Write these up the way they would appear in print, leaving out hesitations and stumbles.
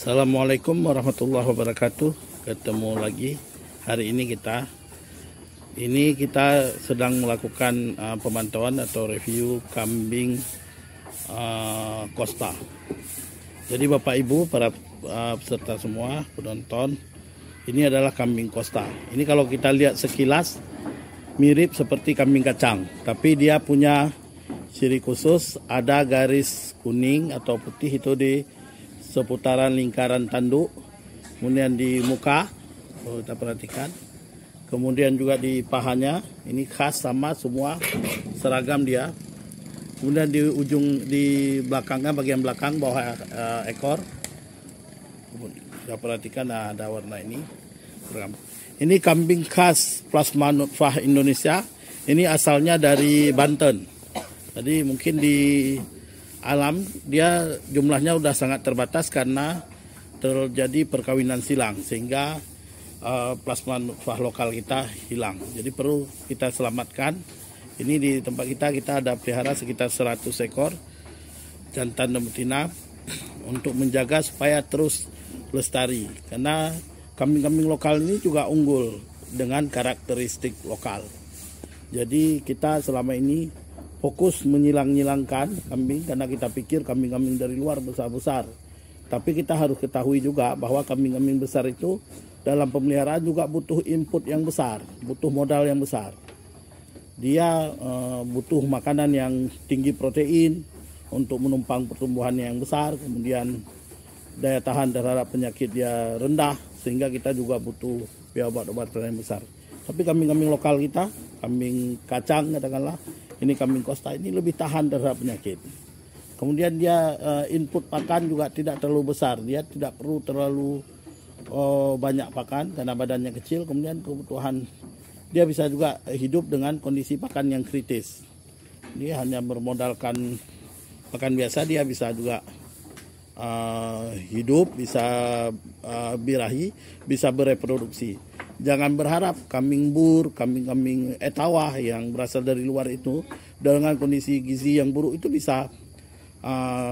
Assalamualaikum warahmatullahi wabarakatuh. Ketemu lagi hari ini kita sedang melakukan pemantauan atau review kambing Costa. Jadi Bapak Ibu para peserta semua penonton, ini adalah kambing Costa. Ini kalau kita lihat sekilas mirip seperti kambing kacang, tapi dia punya ciri khusus, ada garis kuning atau putih itu di seputaran lingkaran tanduk, kemudian di muka, kita perhatikan, kemudian juga di pahanya, ini khas sama semua, seragam dia. Kemudian di ujung, di belakangnya, bagian belakang bawah ekor, kita perhatikan ada warna ini. Ini kambing khas plasma nutfah Indonesia. Ini asalnya dari Banten. Tadi mungkin di alam dia jumlahnya udah sangat terbatas karena terjadi perkawinan silang, sehingga plasma nutfah lokal kita hilang. Jadi perlu kita selamatkan. Ini di tempat kita ada pelihara sekitar 100 ekor jantan dan betina untuk menjaga supaya terus lestari. Karena kambing-kambing lokal ini juga unggul dengan karakteristik lokal. Jadi kita selama ini fokus menyilang-nyilangkan kambing karena kita pikir kambing-kambing dari luar besar-besar. Tapi kita harus ketahui juga bahwa kambing-kambing besar itu dalam pemeliharaan juga butuh input yang besar, butuh modal yang besar. Dia butuh makanan yang tinggi protein untuk menumpang pertumbuhannya yang besar, kemudian daya tahan terhadap penyakit dia rendah, sehingga kita juga butuh obat-obatan yang besar. Tapi kambing-kambing lokal kita, kambing kacang katakanlah, ini kambing Costa ini lebih tahan terhadap penyakit. Kemudian dia input pakan juga tidak terlalu besar, dia tidak perlu terlalu banyak pakan karena badannya kecil. Kemudian kebutuhan dia bisa juga hidup dengan kondisi pakan yang kritis. Dia hanya bermodalkan pakan biasa, dia bisa juga hidup, bisa birahi, bisa bereproduksi. Jangan berharap kambing bur, kambing-kambing etawah yang berasal dari luar itu dengan kondisi gizi yang buruk itu bisa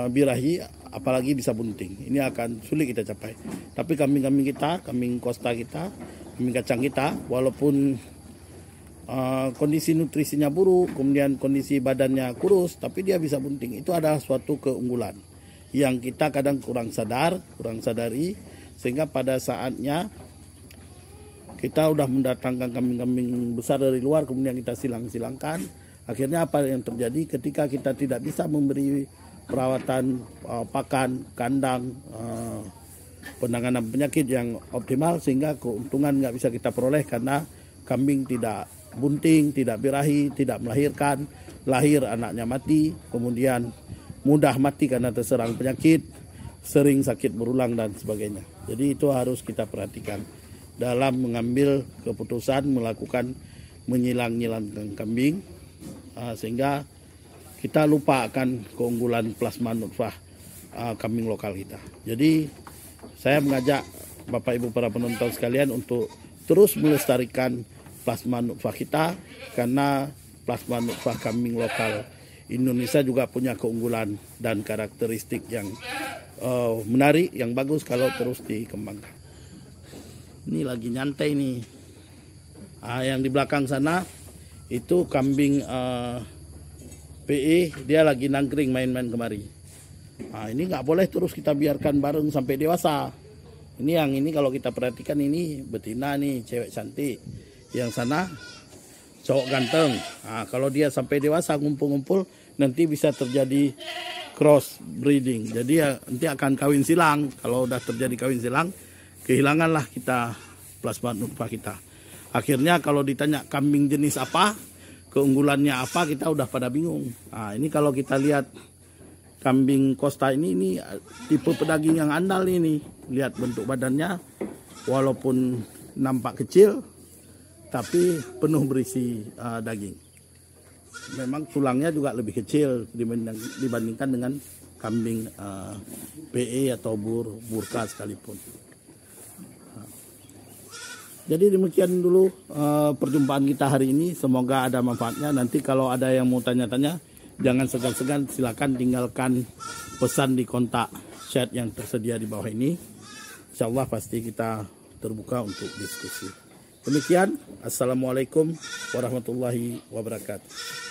birahi, apalagi bisa bunting. Ini akan sulit kita capai. Tapi kambing-kambing kita, kambing Costa kita, kambing kacang kita, walaupun kondisi nutrisinya buruk, kemudian kondisi badannya kurus, tapi dia bisa bunting. Itu adalah suatu keunggulan yang kita kadang kurang sadari, sehingga pada saatnya kita udah mendatangkan kambing-kambing besar dari luar, kemudian kita silangkan. Akhirnya apa yang terjadi ketika kita tidak bisa memberi perawatan pakan, kandang, penanganan penyakit yang optimal, sehingga keuntungan nggak bisa kita peroleh karena kambing tidak bunting, tidak birahi, tidak melahirkan, lahir anaknya mati, kemudian mudah mati karena terserang penyakit, sering sakit berulang dan sebagainya. Jadi itu harus kita perhatikan dalam mengambil keputusan melakukan menyilang-nyilangkan kambing, sehingga kita lupa akan keunggulan plasma nutfah kambing lokal kita. Jadi saya mengajak Bapak Ibu para penonton sekalian untuk terus melestarikan plasma nutfah kita, karena plasma nutfah kambing lokal Indonesia juga punya keunggulan dan karakteristik yang menarik, yang bagus kalau terus dikembangkan. Ini lagi nyantai nih. Yang di belakang sana itu kambing PE, dia lagi nangkring main-main kemari. Ini nggak boleh terus kita biarkan bareng sampai dewasa. Ini yang ini kalau kita perhatikan ini betina nih, cewek cantik. Yang sana cowok ganteng. Kalau dia sampai dewasa ngumpul-ngumpul, nanti bisa terjadi cross breeding. Jadi ya nanti akan kawin silang. Kalau udah terjadi kawin silang, kehilanganlah kita plasma nutfah kita. Akhirnya kalau ditanya kambing jenis apa, keunggulannya apa, kita udah pada bingung. Ini kalau kita lihat kambing Costa ini tipe pedaging yang andal ini. Lihat bentuk badannya, walaupun nampak kecil, tapi penuh berisi daging. Memang tulangnya juga lebih kecil dibandingkan dengan kambing PE atau burka sekalipun. Jadi demikian dulu perjumpaan kita hari ini. Semoga ada manfaatnya. Nanti kalau ada yang mau tanya-tanya, jangan segan-segan, silakan tinggalkan pesan di kontak chat yang tersedia di bawah ini. Insya Allah pasti kita terbuka untuk diskusi. Demikian, Assalamualaikum warahmatullahi wabarakatuh.